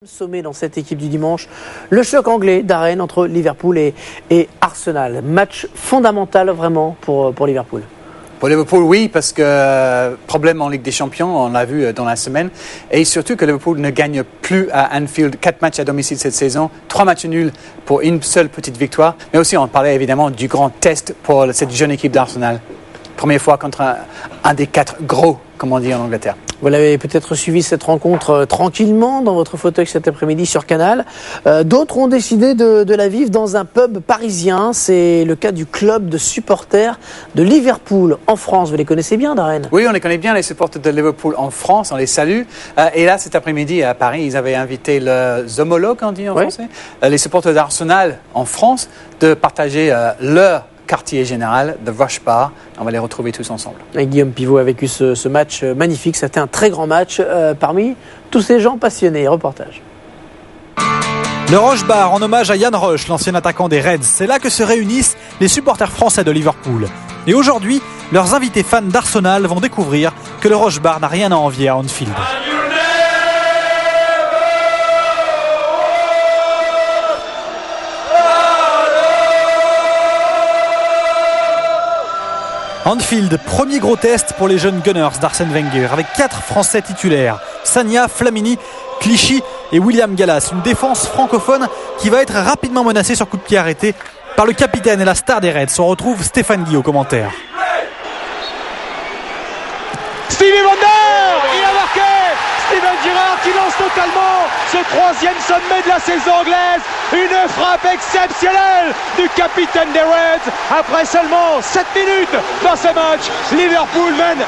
Sommet dans cette équipe du dimanche, le choc anglais d'arène entre Liverpool et Arsenal. Match fondamental vraiment pour Liverpool. Pour Liverpool, oui, parce que problème en Ligue des Champions, on l'a vu dans la semaine. Et surtout que Liverpool ne gagne plus à Anfield. 4 matchs à domicile cette saison, 3 matchs nuls pour une seule petite victoire. Mais aussi, on parlait évidemment du grand test pour cette jeune équipe d'Arsenal. Première fois contre un des 4 gros, comme on dit en Angleterre. Vous l'avez peut-être suivi cette rencontre tranquillement dans votre fauteuil cet après-midi sur Canal. D'autres ont décidé de la vivre dans un pub parisien. C'est le cas du club de supporters de Liverpool en France. Vous les connaissez bien, Darren ? Oui, on les connaît bien, les supporters de Liverpool en France. On les salue. Et là, cet après-midi à Paris, ils avaient invité les homologues, on dit en français, les supporters d'Arsenal en France, de partager leur quartier général de Rush Bar. On va les retrouver tous ensemble. Et Guillaume Pivot a vécu ce match magnifique. C'était un très grand match parmi tous ces gens passionnés. Reportage. Le Rush Bar en hommage à Ian Rush, l'ancien attaquant des Reds. C'est là que se réunissent les supporters français de Liverpool. Et aujourd'hui, leurs invités fans d'Arsenal vont découvrir que le Rush Bar n'a rien à envier à Anfield. Anfield, premier gros test pour les jeunes Gunners d'Arsène Wenger, avec 4 Français titulaires, Sagna, Flamini, Clichy et William Gallas. Une défense francophone qui va être rapidement menacée sur coup de pied arrêté par le capitaine et la star des Reds. On retrouve Stéphane Guy au commentaire. Stevie Wonder, il a marqué. Steven Gerrard qui lance totalement ce 3e sommet de la saison anglaise. Une frappe exceptionnelle du capitaine des Reds. Après seulement 7 minutes dans ce match, Liverpool mène 1-0.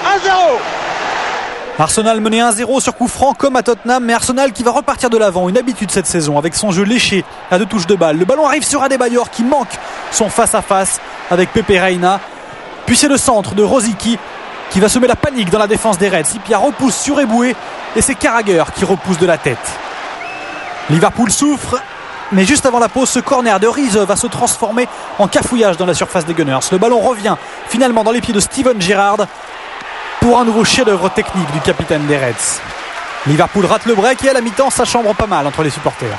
Arsenal menait 1-0 sur coup franc comme à Tottenham, mais Arsenal qui va repartir de l'avant, une habitude cette saison avec son jeu léché à 2 touches de balle. Le ballon arrive sur Adebayor qui manque son face-à-face avec Pepe Reina. Puis c'est le centre de Rosicky qui va semer la panique dans la défense des Reds. Ipia repousse sur Eboué et c'est Carragher qui repousse de la tête. Liverpool souffre, mais juste avant la pause, ce corner de Riese va se transformer en cafouillage dans la surface des Gunners. Le ballon revient finalement dans les pieds de Steven Gerrard pour un nouveau chef-d'œuvre technique du capitaine des Reds. Liverpool rate le break et à la mi-temps, ça chambre pas mal entre les supporters.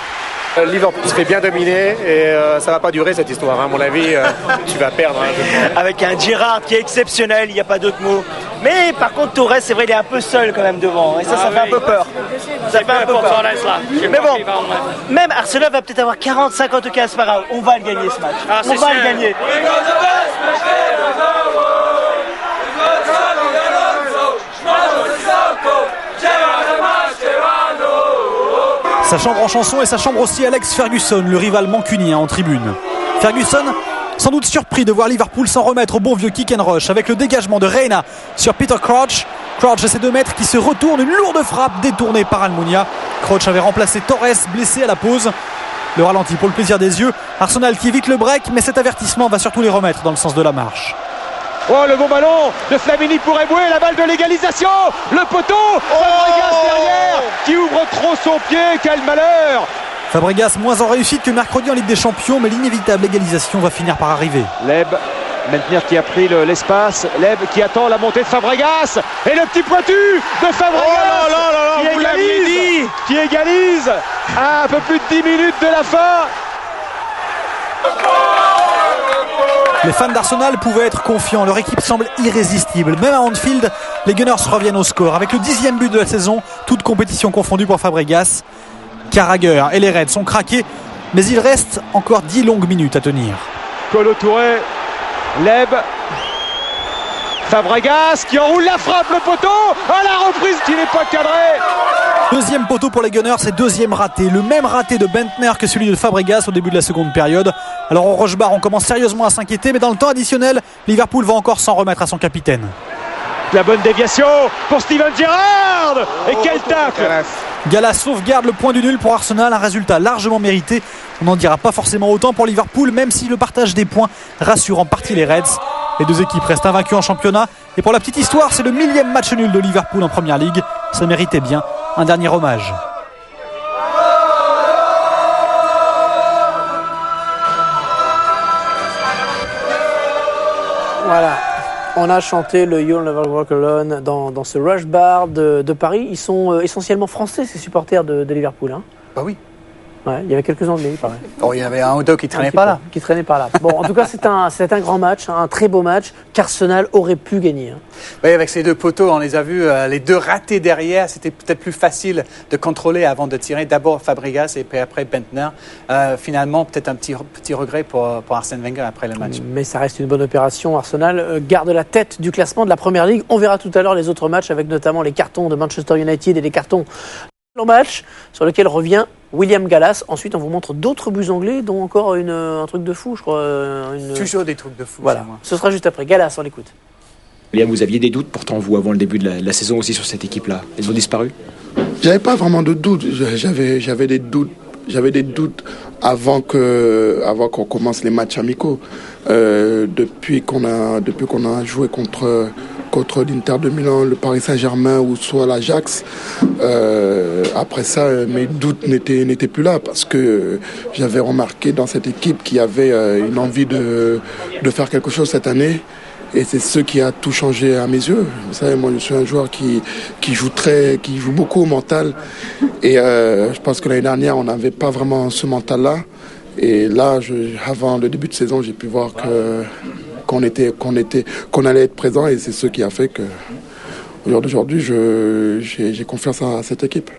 Liverpool se fait bien dominer et ça va pas durer cette histoire. À mon avis, tu vas perdre. Avec un Gerrard qui est exceptionnel, il n'y a pas d'autre mot. Mais par contre, Torres, c'est vrai, il est un peu seul quand même devant. Et ça fait un peu peur. Ça fait un peu peur. Mais bon, même Arsenal va peut-être avoir 40, 50 cas, c'est pas grave. On va le gagner ce match. On va le gagner. Ça chambre en chanson et ça chambre aussi Alex Ferguson, le rival mancunien en tribune. Ferguson, sans doute surpris de voir Liverpool s'en remettre au bon vieux kick and rush avec le dégagement de Reina sur Peter Crouch. Crouch et ses 2 mètres qui se retournent, une lourde frappe détournée par Almunia. Crouch avait remplacé Torres, blessé à la pause. Le ralenti pour le plaisir des yeux. Arsenal qui évite le break, mais cet avertissement va surtout les remettre dans le sens de la marche. Oh, le bon ballon de Flamini pour Eboué, la balle de l'égalisation, le poteau, Fabregas derrière, qui ouvre trop son pied, quel malheur. Fabregas moins en réussite que mercredi en Ligue des Champions, mais l'inévitable égalisation va finir par arriver. Leb, maintenant qui a pris l'espace, Leb qui attend la montée de Fabregas, et le petit pointu de Fabregas qui égalise à un peu plus de 10 minutes de la fin. Les fans d'Arsenal pouvaient être confiants, leur équipe semble irrésistible. Même à Anfield, les Gunners reviennent au score. Avec le 10e but de la saison, toute compétition confondue pour Fabregas. Carragher et les Reds sont craqués, mais il reste encore 10 longues minutes à tenir. Kolo Touré, Leb, Fabregas qui enroule la frappe, le poteau, à la reprise qui n'est pas cadrée. 2e poteau pour les Gunners et 2e raté. Le même raté de Bentner que celui de Fabregas au début de la seconde période. Alors au Rush Bar, on commence sérieusement à s'inquiéter, mais dans le temps additionnel, Liverpool va encore s'en remettre à son capitaine. La bonne déviation pour Steven Gerrard. Et quel tacle. Gallas sauvegarde le point du nul pour Arsenal, un résultat largement mérité. On n'en dira pas forcément autant pour Liverpool, même si le partage des points rassure en partie les Reds. Les 2 équipes restent invaincues en championnat. Et pour la petite histoire, c'est le 1000e match nul de Liverpool en Première Ligue. Ça méritait bien un dernier hommage. Voilà. On a chanté le You'll Never Walk Alone dans ce Rush Bar de Paris. Ils sont essentiellement français, ces supporters de Liverpool. Hein. Bah oui. Ouais, il y avait quelques Anglais, il paraît. Oh, il y avait un ou deux qui traînaient pas là. Qui traînait par là. Bon, en tout cas, c'est un grand match, un très beau match qu'Arsenal aurait pu gagner. Oui, avec ces deux poteaux, on les a vus, les deux ratés derrière. C'était peut-être plus facile de contrôler avant de tirer. D'abord Fabregas et puis après Bentner. Finalement, peut-être un petit regret pour Arsène Wenger après le match. Mais ça reste une bonne opération. Arsenal garde la tête du classement de la Première Ligue. On verra tout à l'heure les autres matchs avec notamment les cartons de Manchester United et les cartons de match sur lequel revient William Gallas. Ensuite, on vous montre d'autres buts anglais, dont encore un truc de fou, je crois. Toujours des trucs de fou. Voilà. Ce sera juste après. Gallas, on l'écoute. William, vous aviez des doutes pourtant, vous, avant le début de la saison aussi sur cette équipe-là. Ils ont disparu? J'avais pas vraiment de doutes. J'avais des doutes. J'avais des doutes avant qu'on commence les matchs amicaux. Depuis qu'on a joué contre l'Inter de Milan, le Paris Saint-Germain ou soit l'Ajax. Après ça, mes doutes n'étaient plus là parce que j'avais remarqué dans cette équipe qu'il y avait une envie de faire quelque chose cette année. Et c'est ce qui a tout changé à mes yeux. Vous savez, moi, je suis un joueur qui joue beaucoup au mental. Et je pense que l'année dernière, on n'avait pas vraiment ce mental-là. Et là, avant le début de saison, j'ai pu voir qu'on allait être présent. Et c'est ce qui a fait que, au jour d'aujourd'hui, j'ai confiance à cette équipe.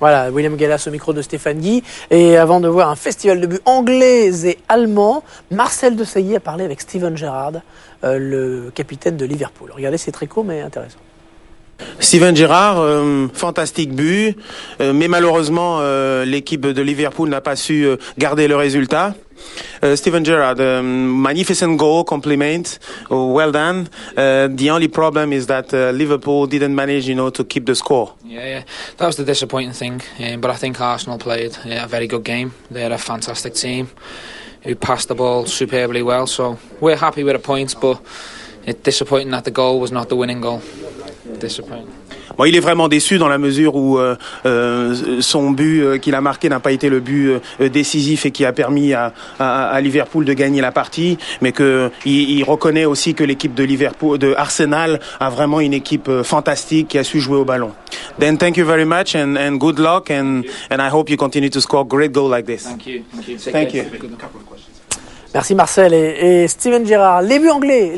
Voilà, William Gallas au micro de Stéphane Guy. Et avant de voir un festival de buts anglais et allemands, Marcel Desailly a parlé avec Steven Gerrard, le capitaine de Liverpool. Regardez, c'est très court mais intéressant. Steven Gerrard, fantastique but, mais malheureusement l'équipe de Liverpool n'a pas su garder le résultat. Steven Gerrard, magnificent goal, compliment, well done. The only problem is that Liverpool didn't manage, to keep the score. Yeah, that was the disappointing thing. But I think Arsenal played a very good game. They had a fantastic team who passed the ball superbly well. So we're happy with the points, but it's disappointing that the goal was not the winning goal. Disappointing. Bon, il est vraiment déçu dans la mesure où son but qu'il a marqué n'a pas été le but décisif et qui a permis à Liverpool de gagner la partie, mais il reconnaît aussi que l'équipe de Arsenal a vraiment une équipe fantastique qui a su jouer au ballon. Then thank you very much and good luck and I hope you continue to score great goals like this. Thank you. Merci Marcel et Steven Gerrard. Les buts anglais.